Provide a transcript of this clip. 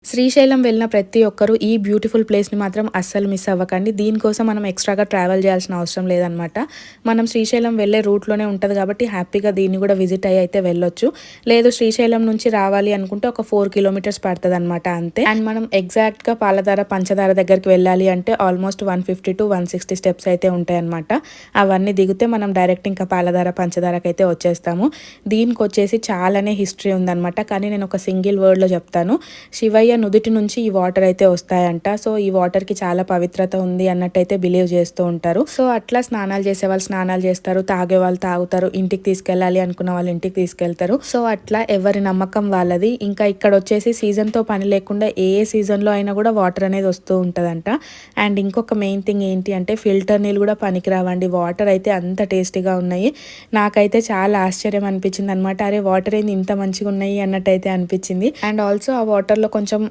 శ్రీశైలం వెళ్ళిన ప్రతి ఒక్కరూ ఈ బ్యూటిఫుల్ ప్లేస్‌ని మాత్రం అస్సలు మిస్ అవ్వకండి. దీనికోసం మనం ఎక్స్‌ట్రాగా ట్రావెల్ చేయాల్సిన అవసరం లేదనమాట. మనం శ్రీశైలం వెళ్ళే రూట్‌లోనే ఉంటది కాబట్టి హ్యాపీగా దీన్ని కూడా విజిట్ అయ్యి అయితే వెళ్ళొచ్చు. లేదు శ్రీశైలం నుంచి రావాలి అనుకుంటే ఒక 4 కిలోమీటర్స్ పడతదనమాట అంతే. అండ్ మనం ఎగ్జాక్ట్‌గా పాలధార, పంచదార దగ్గరికి వెళ్ళాలి అంటే ఆల్మోస్ట్ 150-160 స్టెప్స్ అయితే ఉంటాయన్నమాట. అవన్నీ దిగితే మనం డైరెక్ట్ ఇంకా పాలధార, పంచదారకైతే వచ్చేస్తాము. దీనికొచ్చేసి చాలానే హిస్టరీ ఉందనమాట. కానీ నేను ఒక సింగిల్ వర్డ్‌లో చెప్తాను. శివయ్య నుదుటి నుంచి ఈ వాటర్ అయితే వస్తాయంట. సో ఈ వాటర్ కి చాలా పవిత్రత ఉంది అన్నట్టయితే బిలీవ్ చేస్తూ ఉంటారు. సో అట్లా స్నానాలు చేసే వాళ్ళు స్నానాలు చేస్తారు, తాగే వాళ్ళు తాగుతారు, ఇంటికి తీసుకెళ్ళాలి అనుకున్న వాళ్ళు ఇంటికి తీసుకెళ్తారు. సో అట్లా ఎవరి నమ్మకం వాళ్ళది. ఇంకా ఇక్కడ వచ్చేసి సీజన్ తో పని లేకుండా ఏ సీజన్ లో అయినా కూడా వాటర్ అనేది వస్తూ ఉంటదంట. అండ్ ఇంకొక మెయిన్ థింగ్ ఏంటి అంటే ఫిల్టర్ నీళ్ళు కూడా పనికిరావండి. వాటర్ అయితే అంత టేస్టీగా ఉన్నాయి. నాకైతే చాలా ఆశ్చర్యం అనిపించింది అనమాట. అరే వాటర్ ఏంది ఇంత మంచిగా ఉన్నాయి అన్నట్టయితే అనిపించింది. అండ్ ఆల్సో ఆ వాటర్ లో కొంచెం